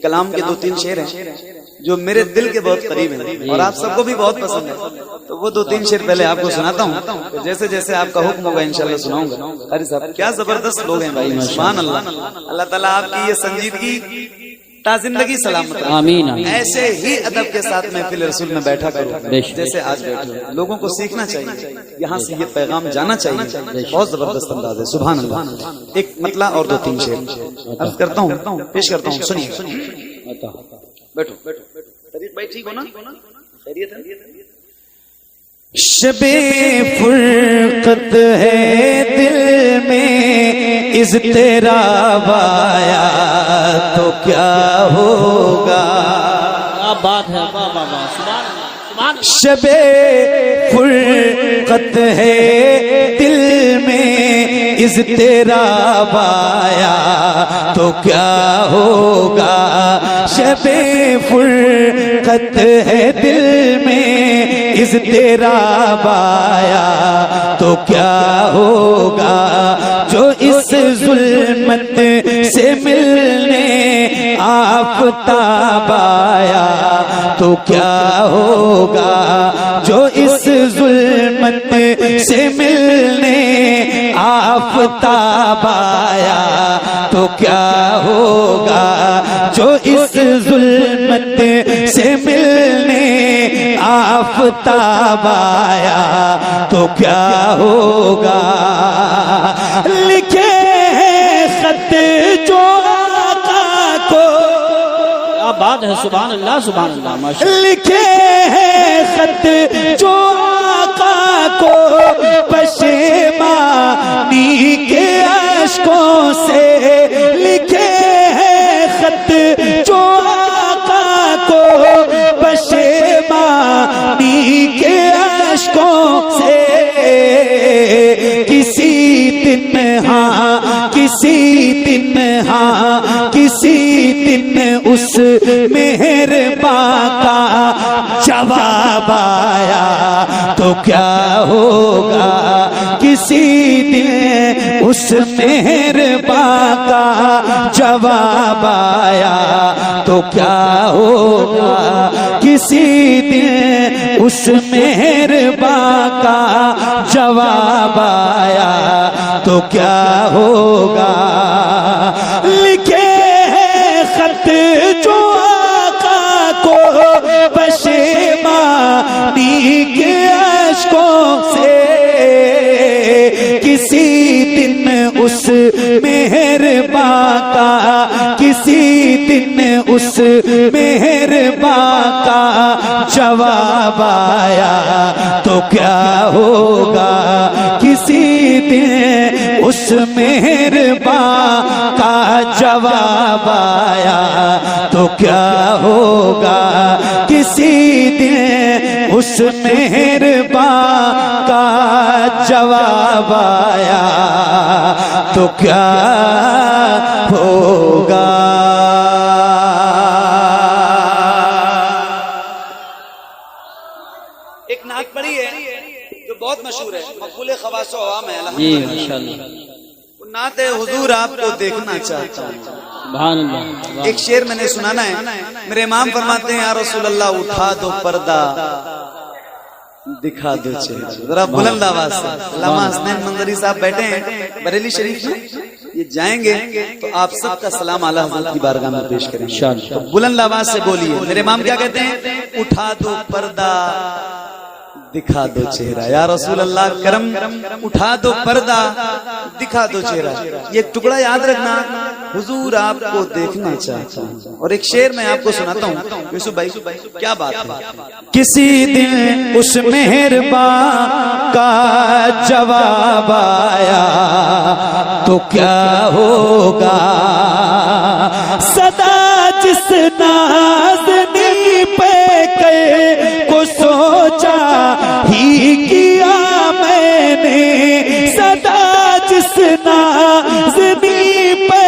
कलाम के 2-3 शेर हैं जो मेरे दिल के बहुत करीब हैं और आप सबको भी बहुत पसंद है। तो वो 2-3 शेर पहले आपको सुनाता हूँ, तो जैसे जैसे आपका हुक्म होगा इंशाल्लाह सुनाऊंगा। अरे साहब क्या जबरदस्त लोग हैं भाई, सुभान अल्लाह। अल्लाह ताला आपकी ये संजीदगी ताजिंदगी सलामत रखे। आमीन। ऐसे ही अदब के साथ महफिल रसूल में बैठा करो जैसे आज बैठे। लोगों को सीखना चाहिए, यहाँ से ये पैगाम जाना चाहिए। बहुत जबरदस्त अंदाज है, सुभान अल्लाह। एक मतला और 2-3 शेर अर्ज करता हूँ, पेश करता हूँ, सुनिए। बैठो भाई, ठीक हो ना? खैरियत है? शबे फुरकत है दिल में, इज़ तेरा वाया तो क्या होगा। क्या बात है, वाह वाह वाह, सुभान अल्लाह। शबे फुरकत है दिल में, इज़ तेरा वाया तो क्या होगा। शबे फुरकत है दिल में, इज़ तेरा वाया तो क्या होगा। जो इस जुल्मत से मिलने आफताब आया तो क्या होगा। जो इस जुल्मत से मिलने आफताब आया तो क्या होगा। जो इस जुल्मत से मिलने आफताब आया तो क्या होगा। लिखे हैं खत जो आका को, क्या बात है, सुभान अल्लाह सुभान अल्लाह, माशाअल्लाह। लिखे हैं खत जो आका को पशेमानी के अश्कों से। लिखे हैं खत जो आका को पशेमानी के अश्कों से। किसी दिन हाँ, किसी दिन हाँ, किसी दिन उस मेहरबान का जवाब आया तो क्या होगा। किसी दिन उस मेहरबान का जवाब आया तो क्या होगा। किसी दिन उस मेहरबान का जवाब आया तो क्या होगा। लिखे हैं खत जो आका को पशेमानी के अश्कों से। किसी दिन उस मेहरबान का, किसी दिन उस मेहरबान का जवाब आया तो क्या होगा। किसी दिन उस मेहरबान का जवाब आया तो क्या होगा। किसी दिन उस मेहरबान का जवाब आया तो क्या होगा। एक नात पढ़ी है जो बहुत मशहूर है, मकबूल खवासो अवाम है जी माशाअल्लाह। वो नात है हुजूर आपको देखना चाहता हूँ। सुभान अल्लाह। एक शेर मैंने सुनाना है। मेरे इमाम फरमाते हैं या रसूल अल्लाह उठा दो पर्दा दिखा दो चेहरा। जरा बुलंद आवाज से। अल्लामा हसनैन मंजरी साहब बैठे हैं बरेली शरीफ में, ये जाएंगे तो आप सबका सलाम आला हज़रत की बारगाह में पेश करेंगे। तो बुलंद आवाज से बोलिए। मेरे इमाम क्या कहते हैं? उठा दो पर्दा दिखा दो चेहरा। या रसूल अल्लाह करम उठा दो पर्दा दिखा दो चेहरा। ये टुकड़ा याद रखना, हुजूर आपको देखना चाहता हूँ। और एक शेर मैं आपको सुनाता हूँ यूसुफ भाई, क्या बात है। किसी दिन उस मेहरबान का जवाब आया तो क्या होगा। सदा जिस नाज़नी पे को सोचा ही किया मैंने। सदा जिस नाज़नी पे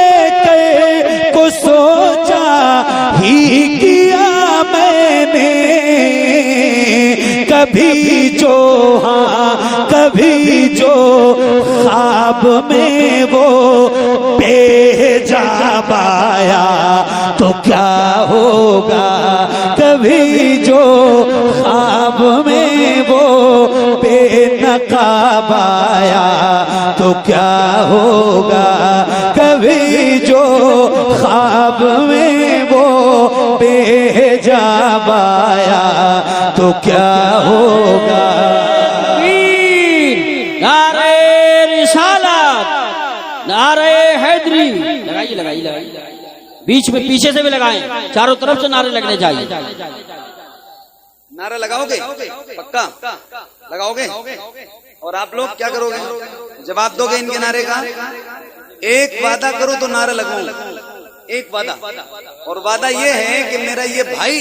को सोचा ही किया मैंने। कभी जो हाँ कभी जो ख्वाब में वो बेजाब आया तो तो क्या होगा कभी जो ख्वाब में वो बेनकाब आया, तो क्या होगा कभी जो ख्वाब में वो बेहिजाब आया, तो क्या होगा। नारे रिसालत, नारे हैदरी, लगाइए लगाइए लगाइए, बीच में पीछे से भी लगाएं, चारों तरफ से नारे लगने चाहिए। नारा लगाओगे? पक्का लगाओगे? और आप लोग क्या करोगे? जवाब दोगे इनके नारे का? एक वादा करो तो नारा लगाऊं, एक वादा। और वादा ये है कि मेरा ये भाई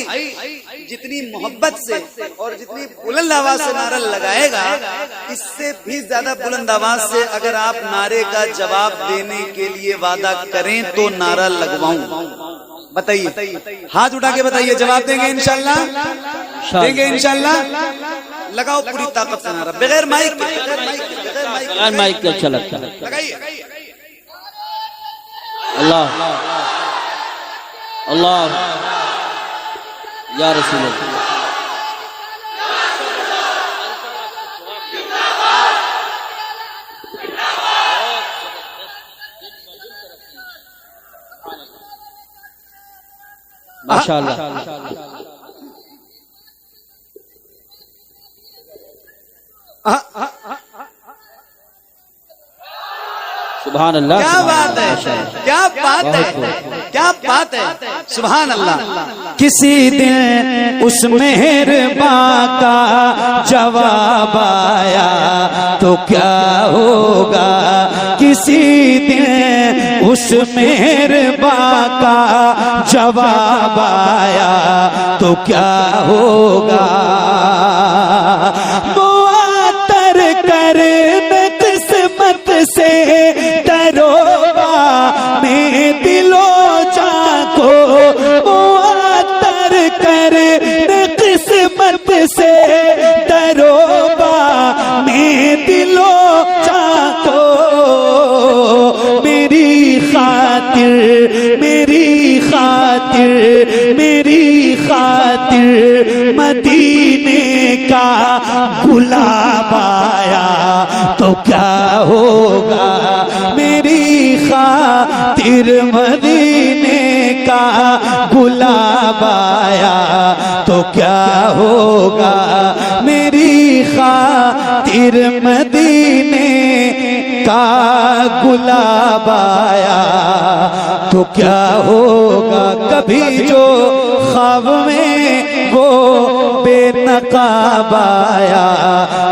जितनी मोहब्बत से और जितनी बुलंद आवाज से नारा लगाएगा, इससे भी ज्यादा बुलंद आवाज से अगर आप नारे का जवाब देने के लिए वादा करें तो नारा लगवाऊं। बताइए, हाथ उठा के बताइए, जवाब देंगे इंशाल्लाह? देंगे इंशाल्लाह। लगाओ पूरी ताकत से नारा, बगैर माइक के, बगैर माइक के अच्छा लगता है। लगाइए। अल्लाह अल्लाह या रसूल अल्लाह। माशाअल्लाह। सुभान अल्लाह। क्या बात है, क्या बात है, क्या बात है, सुभान अल्लाह। किसी दिन उस मेहरबां का जवाब आया, तो क्या होगा। किसी दिन उस मेहरबां का जवाब आया, तो क्या होगा। मुआत्तर करने किस्मत से डरोबा में दिलो जान को, मुआत्तर करने किस्मत से डरोबा में दिलो जान को। मेरी खातिर, मेरी खातिर, मेरी खातिर मदीने का गुलाब आया, तो क्या होगा। मेरी खातिर मदीने का गुलाब आया, तो क्या होगा। मेरी खातिर मदीने का गुलाब आया, तो क्या होगा। कभी जो ख्वाब में वो बेनकाब आया,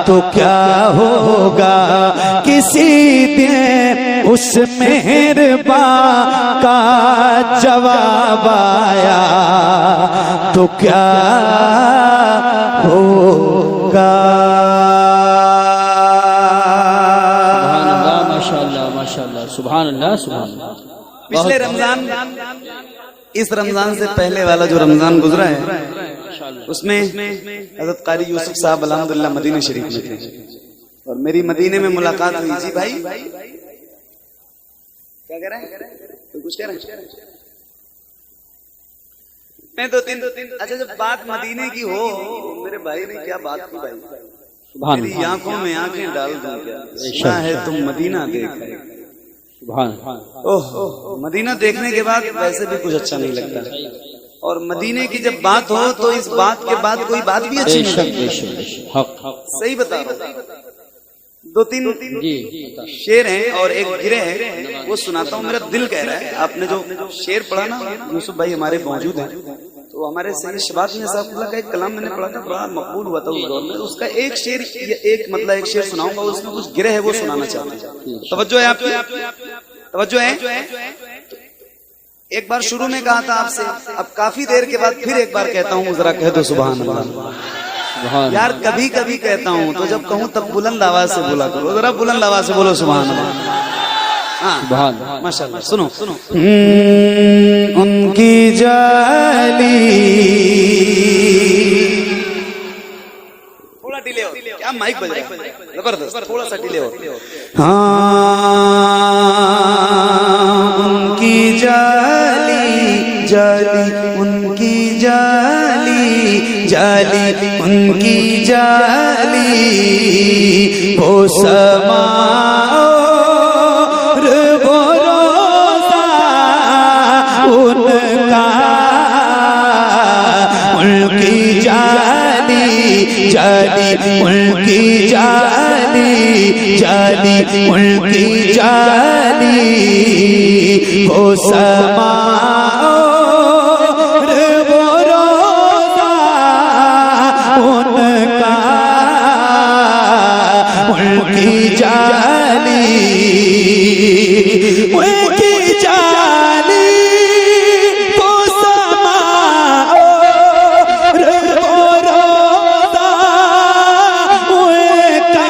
तो क्या होगा। किसी दिन उस मेहरबां का जवाब आया, तो क्या होगा। माशाअल्लाह माशाअल्लाह, सुभान अल्लाह सुभान अल्लाह। पिछले रमजान, इस रमजान से पहले वाला जो रमजान गुजरा है, उसमें हज़रत कारी यूसुफ साहब अल्हम्दुलिल्लाह मदीना शरीफ में थे और मेरी मदीने में मुलाकात हुई। जी भाई क्या कह रहे हैं? तो कुछ कह रहे हैं? मैं दो तीन अच्छा, जब बात मदीने की हो, मेरे भाई ने क्या बात की भाई, मेरी आंखों में आंखें डाल दूं क्या, सुना है तुम मदीना देखा। ओह, मदीना देखने के बाद वैसे भी कुछ अच्छा नहीं लगता, और मदीने की जब बात हो तो इस बात के बाद कोई बात भी अच्छी नहीं लगती। सही बता रहा हूं। दो तीन शेर हैं और एक गिरे हैं, वो सुनाता हूँ। मेरा दिल कह रहा है, आपने जो शेर पढ़ा ना, यूसुफ भाई हमारे मौजूद हैं, तो हमारे सैयद शबाब मियां साहब का एक कलाम मैंने पढ़ा था, बड़ा मकबूल हुआ था उस दौर में। उसका एक शेर, एक मतलब एक शेर सुनाऊंगा, उसमें कुछ गिरे है वो सुनाना चाहते हैं। तवज्जो है आपकी, तवज्जो है। एक बार शुरू में कहा था आपसे, अब काफी देर के बाद फिर एक बार कहता हूँ, जरा कह दो सुभान अल्लाह। यार कभी कभी कहता हूँ, तो जब कहूँ तब बुलंद आवाज से बोला करो, जरा बुलंद आवाज से बोलो सुभान अल्लाह। हाँ माशाअल्लाह। सुनो उनकी जाली, थोड़ा डिले हो, क्या माइक बज रहा है जबरदस्त, थोड़ा सा डिले हो। हाँ उनकी जाली जाली उनकी जाली, जाली उनकी जाली, वो समा और वो रोज़ा उनका, उनकी जाली, जाली उनकी जाली, जाली उनकी जाली, वो समा और वो रोज़ा उनका, उनकी जाली, उनकी जाली, वो समा और वो रोज़ा उनका।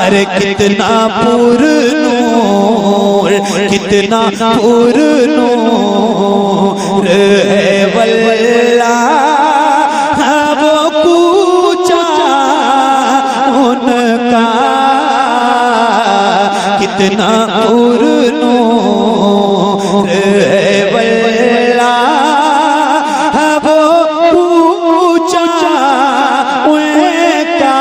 अरे कितना पुरनूर, कितना पुरनूर है वल्लाह वो कूचा उनका, कितना पुरनूर है वल्लाह वो कूचा उनका,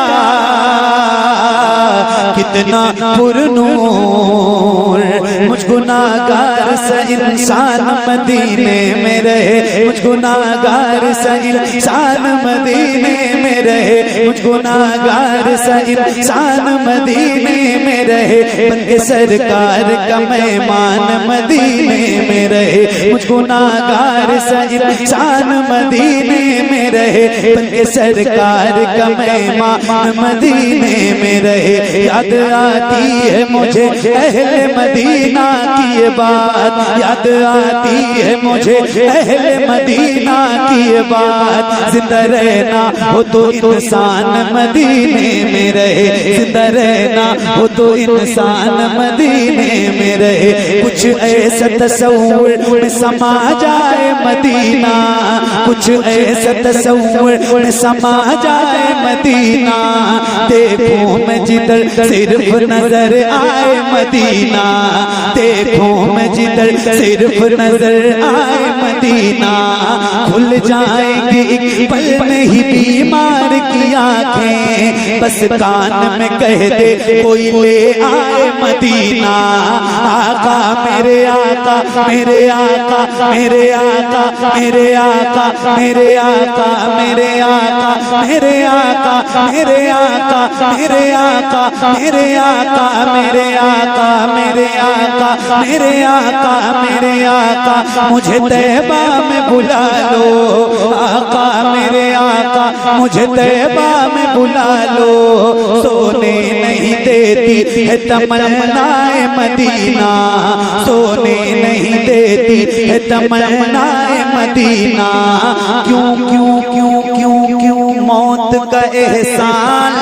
कितना पुरनूर। मुझ गुनाहगार सा इंसान मदीने में रहे, मुझ गुनाहगार सा इंसान मदीने में रहे, मुझ गुनाहगार सा इंसान मदीने में रहे, बनके सरकार का मेहमान मदीने में रहे, मुझ गुनाहगार सा इंसान मदीने में रहे, बनके सरकार का मेहमान मदीने में रहे। याद आती है मुझे अहले मदीना की ये बात, याद आती है मुझे अहले मदीना की ये बात, जिंदा रहना हो तो इंसान मदीने में रहे, जिंदा रहना हो तो इंसान मदीने में रहे। कुछ ऐसा तस्वुर में समा जाए मदीना, कुछ ऐसा तस्वुर में समा जाए मदीना, देखूं मैं जिधर सिर्फ नजर आए मदीना, देखूं मैं जिधर सिर्फ नजर आए मदीना, खुल जाएंगी एक पल में ही बीमार की आंखें, बस कान में कह दे कोई ले आए मदीना। आका मेरे आका, मेरे आका, मेरे आका, मेरे आका, मेरे आका, मेरे आका, मेरे आका, मेरे आका, मेरे आका, मेरे आका, मेरे आका, मेरे आका, मेरे आका, मेरे आका, मुझे तैबा में बुला लो आका, मेरे आका, मुझे तैबा में बुला लो। सोने नहीं देती है तमन्नाए मदीना, सोने नहीं देती है तमन्नाए मदीना, क्यों क्यों क्यों क्यों क्यों मौत का एहसान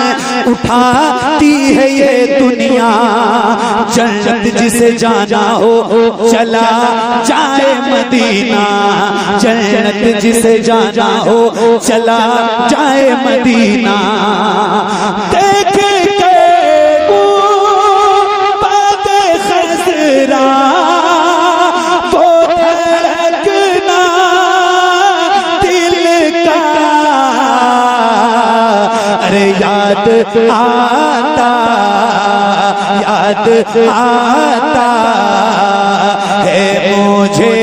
उठाती है ये दुनिया। जन्नत जिसे जाना हो चला जाए मदीना, जन्नत जिसे जाना हो चला जाए मदीना। देखे के गुंबद खज़रा वो धड़कना दिल का, अरे याद आता, याद आता है मुझे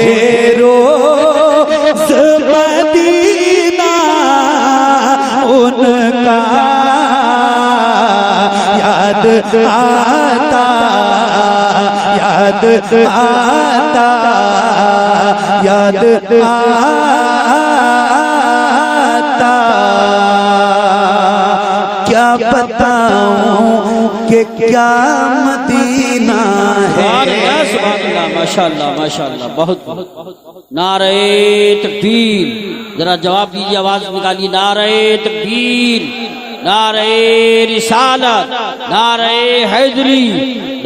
रोज़ मदीना उनका, याद आता, याद आता, याद आता। क्या बताऊं कि क्या मदीना है। माशाअल्लाह माशाअल्लाह, बहुत बहुत नारे तकबीर। जरा जवाब दीजिए, आवाज निकालिए। नारे तकबीर, नारे रिसालत, नारे हैदरी,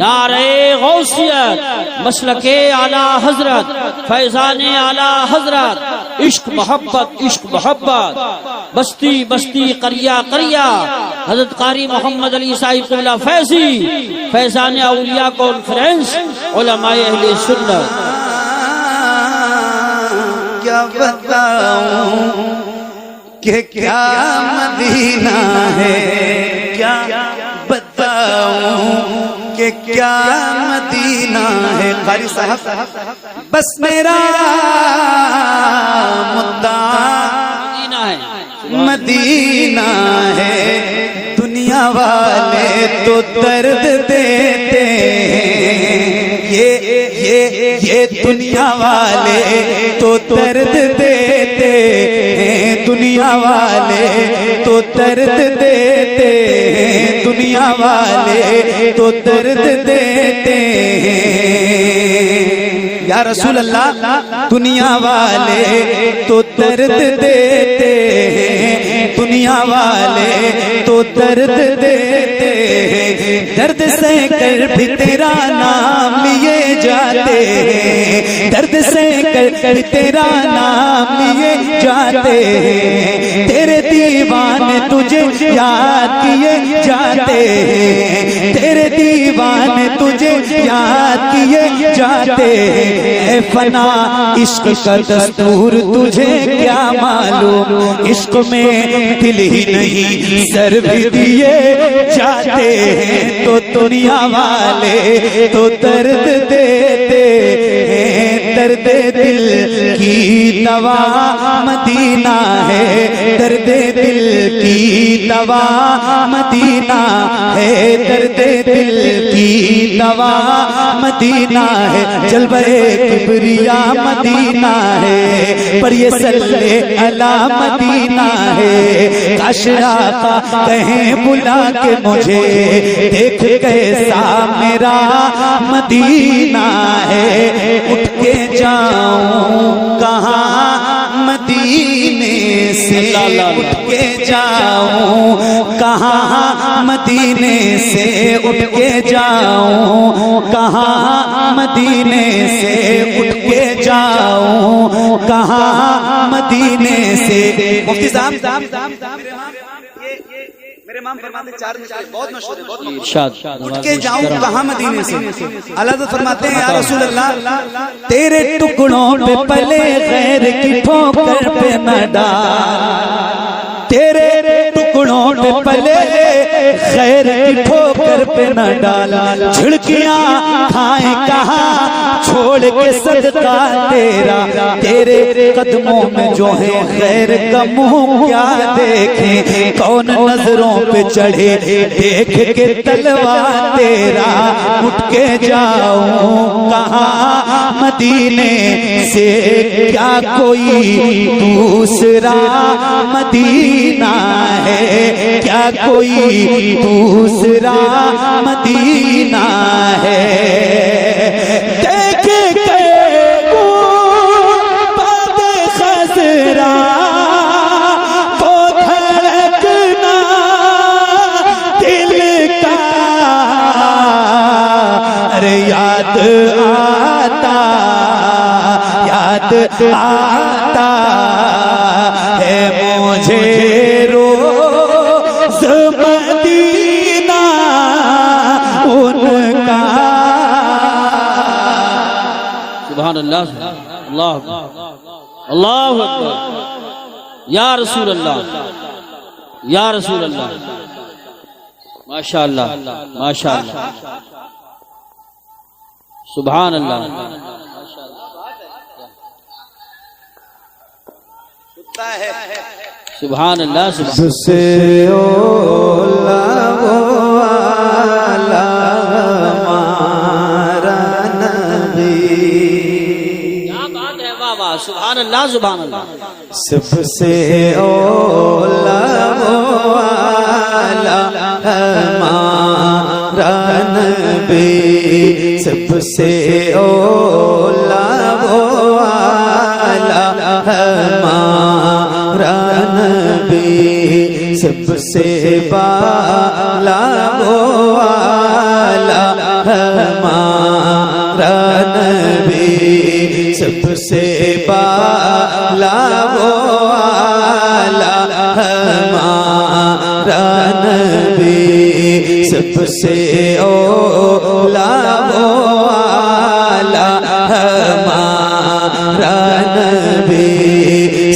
नारे गौसियत, मसलके आला हजरत, फैजाने आला हजरत, इश्क मोहब्बत, इश्क मोहब्बत, बस्ती बस्ती, करिया करिया, हजरत कारी मोहम्मद अली साहिब क़िबला फैजी, फैजाने औलिया कॉन्फ्रेंस, उलमाए अहले सुन्नत। क्या बताऊं कि क्या मदीना है, क्या बताऊं कि क्या मदीना है। कारी साहब बस मेरा मुद्दा मदीना है, दुनिया वाले तो दर्द देते हैं, ये दुनिया वाले तो दर्द देते हैं, दुनिया वाले तो दर्द देते हैं, दुनिया वाले तो दर्द देते हैं। या रसूल अल्लाह दुनिया वाले तो दर्द देते हैं, दुनिया वाले तो दर्द देते हैं, दर्द से कर भी तेरा नाम लिए जाते हैं, दर्द से कर भी तेरा नाम लिए जाते हैं, तेरे दीवाने तुझे याद किए जाते हैं, तेरे दीवाने तुझे याद किए जाते हैं। ऐ फना इश्क का दस्तूर तुझे क्या मालूम, इश्क में दिल ही नहीं सर भी दिए जाते हैं, तो दुनिया वाले तो दर्द देते हैं, दर्द दिल की दवा मदीना है, दर्द दिल की दवा मदीना है, दर्द दिल की दवा मदीना है, जलवे किबरिया मदीना है, पर ये सल्ले अला मदीना है। काश आका कहें बुला के मुझे, देख कैसा मेरा मदीना है, उठ के जाऊं कहाँ मदीने से, उठ के जाऊं कहाँ मदीने से, उठ के जाऊं कहाँ मदीने से, उठ के जाऊं कहाँ मदीने से। मुफ्ती साहब मेरे इमाम फरमाते चार बहुत मशहूर है, बहुत मशहूर, उठ के जाऊं कहाँ मदीने से। अल्लाह तो फरमाते हैं या रसूल अल्लाह तेरे टुकड़ों पे पले गैर की ठोकर पे न डाल, तेरे टुकड़ों पे पले खैर की ठोकर पे न डाला, झिड़कियां खाए कहाँ छोड़ के सदका तेरा, तेरे कदमों में जो है खैर का मुंह क्या देखे, कौन नजरों पे चढ़े देख के तलवा तेरा, उठ के जाऊं कहाँ मदीने से, क्या कोई दूसरा मदीना है, क्या कोई दूसरा मदीना है। देख के गुंबद खज़रा वो धड़कना दिल का, अरे याद आता है मुझे रोज़ मदीना उनका। सुभान अल्लाह, अल्लाह अल्लाह अकबर, या रसूल अल्लाह, या रसूल अल्लाह, माशाअल्लाह माशाअल्लाह, सुभान अल्लाह। सुभान अल्लाह, से ओला वो आला हमारा नबी, क्या बात है, वाह वाह, सुभान अल्लाह सुभान अल्लाह। सबसे ओला वो आला हमारा नबी, सबसे ओला वो आला हमारा नबी, सबसे बाला वो आला हमारा नबी, सबसे बाला वो आला हमारा नबी, सबसे ओला वो आला हमारा नबी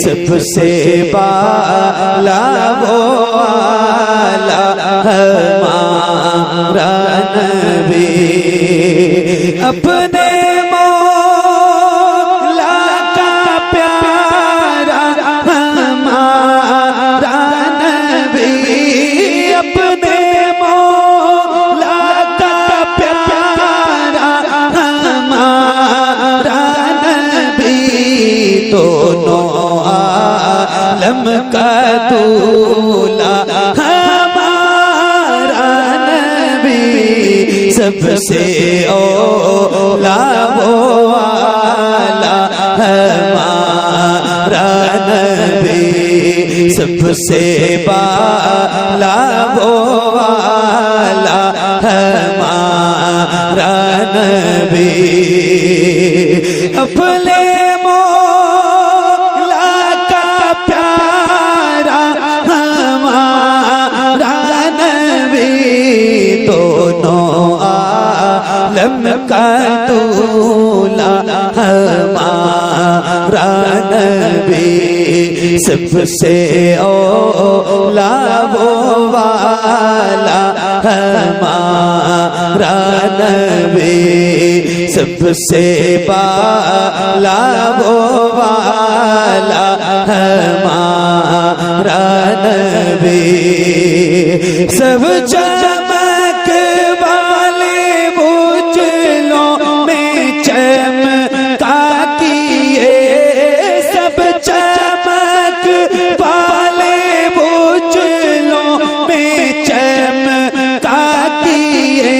सबसे बाला वो आला हमारा नबी अपने मौला का प्यारा हमारा नबी अपने मौला का प्यारा हमारा नबी दोनों आलम का दूल्हा हमारा नबी सबसे ओला वो आला हमारा नबी सबसे बाला वो आला हमारा नबी अपने मौला का प्यारा हमारा नबी दोनों आलम का दूल्हा हमारा नबी सबसे ओला वो वाला हमारा नबी सबसे बाला वो वाला हमारा नबी सब चमक वाले बुझलों में चमका किए सब चमक वाले बुझलों में चमका किए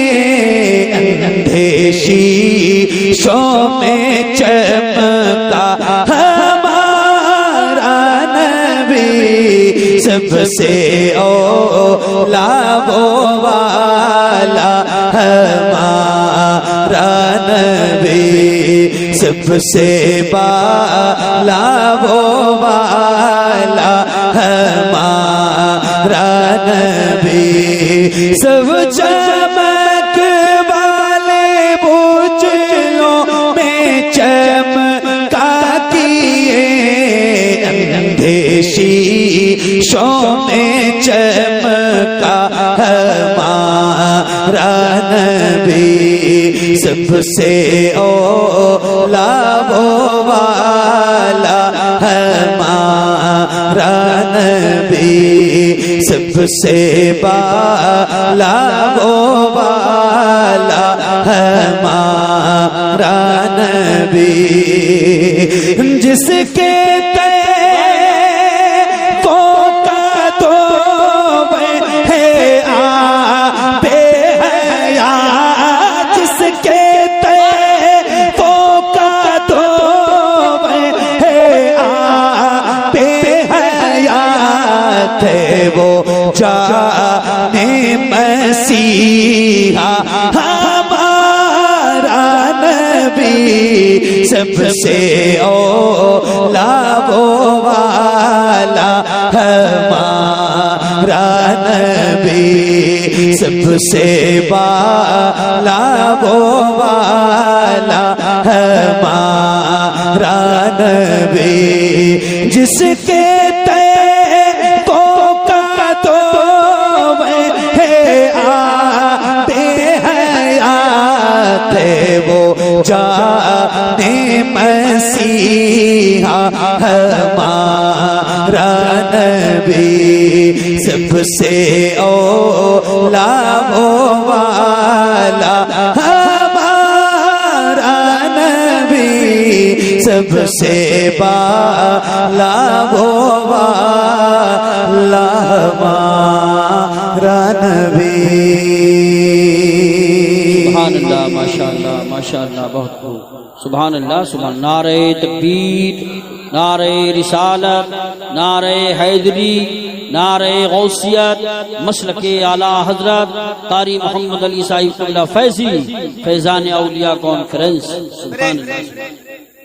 अंधे शीशों में चमका हमारा नबी सबसे ओला वो वाला हमारा नबी सबसे बाला वो वाला हमारा नबी सब चमक वाले बुझलों में चमका किए अंधे शीशों में चमका हमारा नबी सबसे ओला वो वाला हमारा नबी सबसे बाला वो वाला हमारा नबी जिसके वो जाने मसीहा हमारा नबी सबसे ओला वो वाला हमारा नबी सबसे बाला वो वाला हमारा नबी जिसके वो जाने मसीहा हमारा नबी सबसे ओला वो वाला हमारा नबी सबसे बाला वो वाला हमारा नबी सुभान अल्लाह, माशाअल्लाह माशाअल्लाह, बहुत खूब। सुभान अल्लाह, सुभान। नारे तकबीर, नारे रिसालत, नारे हैदरी, नारे गौसियत, मसलके आला हजरत कारी मोहम्मद अली साहिब फैजी फैजान औलिया कॉन्फ्रेंस। सुभान अल्लाह।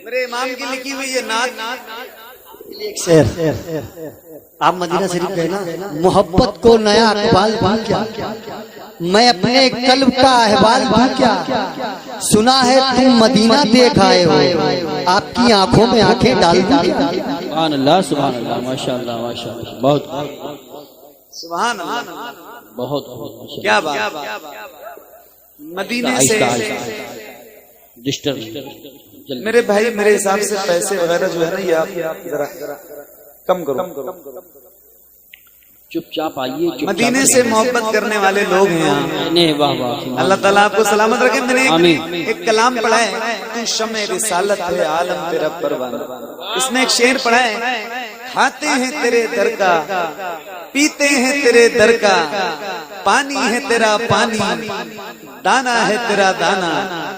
मेरे इमाम की लिखी हुई ये नात एक शेर, आप मदीना शरीफ गए ना, मोहब्बत को नया अकबाल बन क्या मैं अपने कल्ब का अहवाल दूं क्या? सुना है तुम मदीना देख आए हो, आपकी आंखों में आंखें डाल दूं क्या? सुभान अल्लाह, सुभान अल्लाह, माशाअल्लाह, माशाअल्लाह, बहुत सुभान अल्लाह, बहुत क्या बात। मदीने से डिस्टर्ब मेरे भाई, मेरे हिसाब से पैसे वगैरह जो है ना, ये आप जरा कम करो। चुपचाप आइए। मदीने से मोहब्बत करने वाले लोग हैं यहाँ। वाह वाह, अल्लाह ताला आपको सलामत रखे। मैंने आमीन। एक कलाम पढ़ा है, तू शम्मे रिसालत है आलम तेरा परवाना। इसमें एक शेर पढ़ा है, खाते हैं तेरे दर का, पीते हैं तेरे दर का, पानी है तेरा पानी, दाना है तेरा दाना।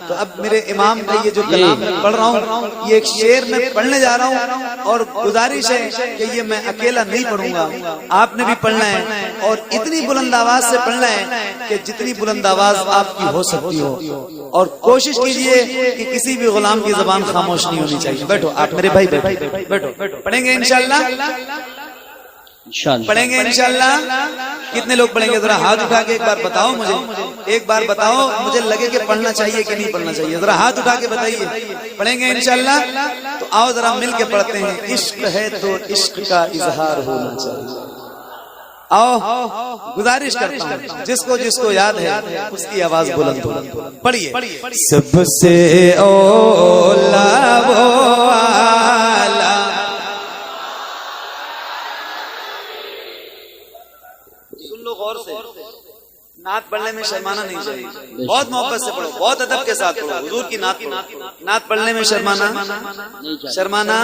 तो अब मेरे इमाम का ये जो कलाम मैं पढ़ रहा हूँ, ये एक शेर में पढ़ने जा रहा हूँ, और गुजारिश है कि ये मैं अकेला नहीं पढ़ूंगा, आपने भी पढ़ना है, और इतनी बुलंद आवाज से पढ़ना है कि जितनी बुलंद आवाज आपकी हो सकती हो। और कोशिश कीजिए कि किसी भी गुलाम की जबान खामोश नहीं होनी चाहिए। बैठो आप मेरे भाई, बैठो, पढ़ेंगे इंशाल्लाह, पढ़ेंगे इंशाल्लाह। कितने लोग पढ़ेंगे? जरा हाथ उठा के एक बार बताओ मुझे, एक बार बताओ मुझे लगे कि पढ़ना चाहिए कि नहीं पढ़ना चाहिए। जरा हाथ उठा के बताइए। पढ़ेंगे इंशाल्लाह। तो आओ जरा मिल के पढ़ते हैं। इश्क है तो इश्क का इजहार होना चाहिए। आओ, गुजारिश करता हूँ, जिसको जिसको याद है उसकी आवाज बुलंद पढ़िए। सबसे ओला वो आला, सुन लो गौर से, नात पढ़ने में शर्माना नहीं चाहिए। बहुत मोहब्बत से पढ़ो, बहुत अदब के साथ पढ़ो। हुजूर की नात पढ़ने में शर्माना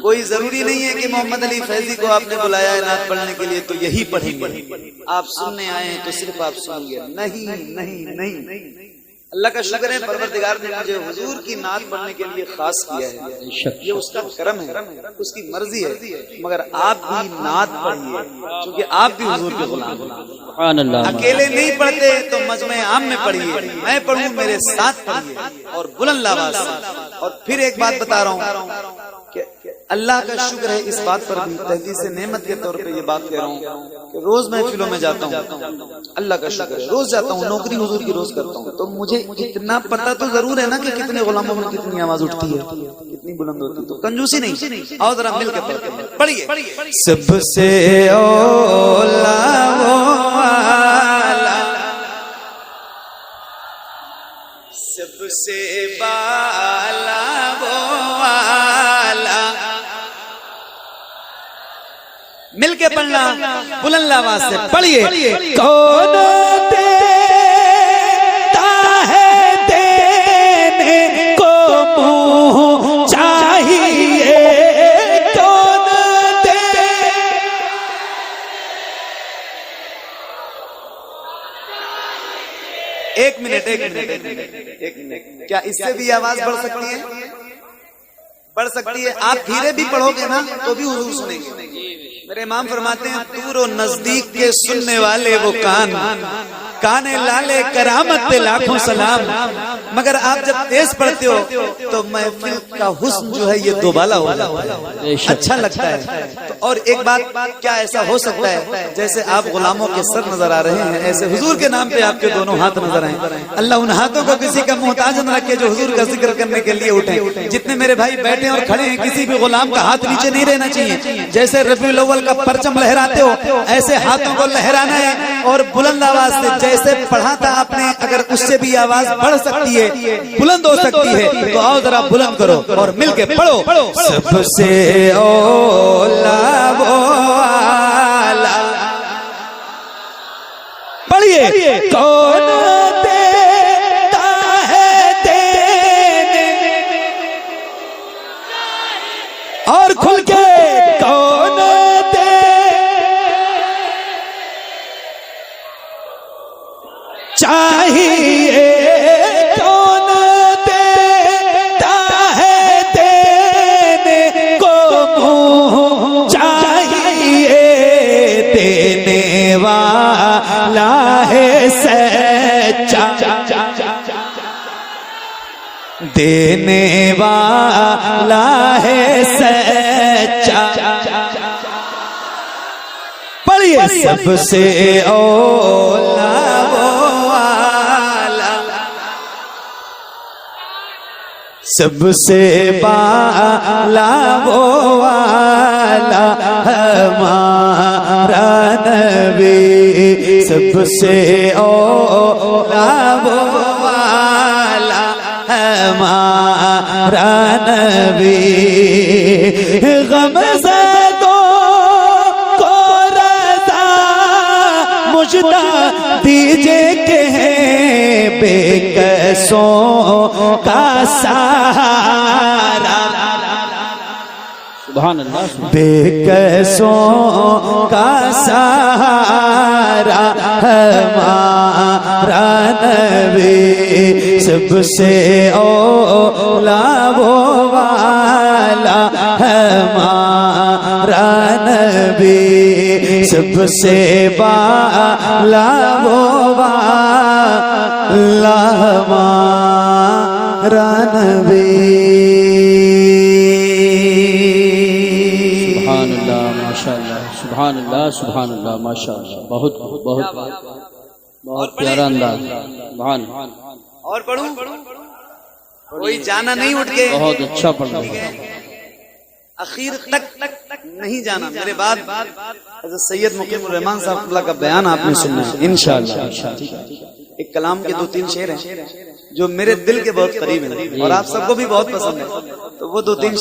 कोई जरूरी नहीं है कि मोहम्मद अली फैजी को आपने बुलाया है नात पढ़ने के लिए तो यही पढ़ेंगे। आप सुनने आए हैं तो सिर्फ आप सुनेंगे। नहीं नहीं नहीं, अल्लाह का शुक्र है, परवरदिगार ने मुझे हुजूर की नात पढ़ने के लिए खास किया है। ये उसका करम है, उसकी मर्जी है। मगर आप भी नात पढ़िए, क्योंकि आप भी हुजूर के गुलाम हैं। अकेले नहीं पढ़ते तो मजमे आम में पढ़िए, मैं पढ़ूं मेरे साथ पढ़िए, और बुलंद आवाज से। और फिर एक बात बता रहा हूँ कि अल्लाह का शुक्र है इस बात पर भी, तहदीद से नेमत के तौर पे ये बात कह रहा हूँ कि रोज महफिलों में जाता हूँ। अल्लाह का शुक्र है, रोज जाता हूँ, नौकरी हुजूर की रोज करता हूँ, तो मुझे इतना पता तो जरूर है ना कि कितने गुलामों में कितनी आवाज उठती है, कितनी बुलंद होती है। तो कंजूसी नहीं, आओ जरा मिल के पढ़िए। सबसे ओला वो आला, सबसे बाला वो आला, मिलके पढ़ना, बुलंद आवाज से पढ़िए। कौन देता है देने को मुँह चाहिए, कौन दे। एक मिनट, क्या इससे भी आवाज बढ़ सकती है? बढ़ सकती है। आप धीरे भी पढ़ोगे ना तो भी हुजूर सुनेंगे। मेरे इमाम फरमाते हैं, दूर और नजदीक के सुनने वाले वो काने लाले करामत पे लाखों सलाम। मगर आप जब तेज पढ़ते हो तो महफिल का हुस्न जो है ये दोबाला हो जाता है, अच्छा लगता है। तो और एक बात, क्या ऐसा हो सकता है जैसे आप गुलामों के सर नजर आ रहे हैं, ऐसे हुजूर के नाम पे आपके दोनों हाथ नजर आए। अल्लाह उन हाथों को किसी का मोहताज न रखे जो हुजूर का जिक्र करने के लिए उठे। जितने मेरे भाई बैठे और खड़े हैं, किसी भी गुलाम का हाथ नीचे नहीं रहना चाहिए। जैसे रबीउल अव्वल का परचम लहराते हो ऐसे हाथों को लहराना है, और बुलंद आवाज से जैसे पढ़ा था आपने, अगर उससे भी आवाज बढ़ सकती है, बुलंद हो सकती है, तो आओ जरा बुलंद करो और मिलके पढ़ो। सबसे ओला वो आला, पढ़िए। कौन देता है देने, और खुल के कौन दे चाहिए, कौन देता है देने को मुँह चाहिए, देने वाला है सच्चा, देने वाला है सच्चा। पढ़िए। सबसे ओला सबसे बाला वो वाला हमारा नबी, सबसे ओला वो वाला हमारा नबी। गमज़दों को रज़ा मुझदा दीजिए के हैं बेकसों का सहारा, सुभान अल्लाह। बेकसों का सहारा हमारा नबी, सबसे ओला वो वाला हमारा नबी, सबसे बाला वो वाला हमारा नबी। सुभान अल्लाह, सुभान अल्लाह, माशाअल्लाह। बहुत बहुत बहुत प्यारा अंदाज। सुभान। और पढ़ूं? कोई जाना नहीं उठ के, बहुत अच्छा पढ़ रहे हैं। आखिर तक नहीं जाना। मेरे बाद हज़रत सैयद मुकीमुर रहमान साहब का बयान आपने सुनना है इंशाअल्लाह। एक कलाम के 2-3 शेर हैं जो मेरे दिल के बहुत करीब हैं और आप सबको भी बहुत पसंद है, तो वो 2-3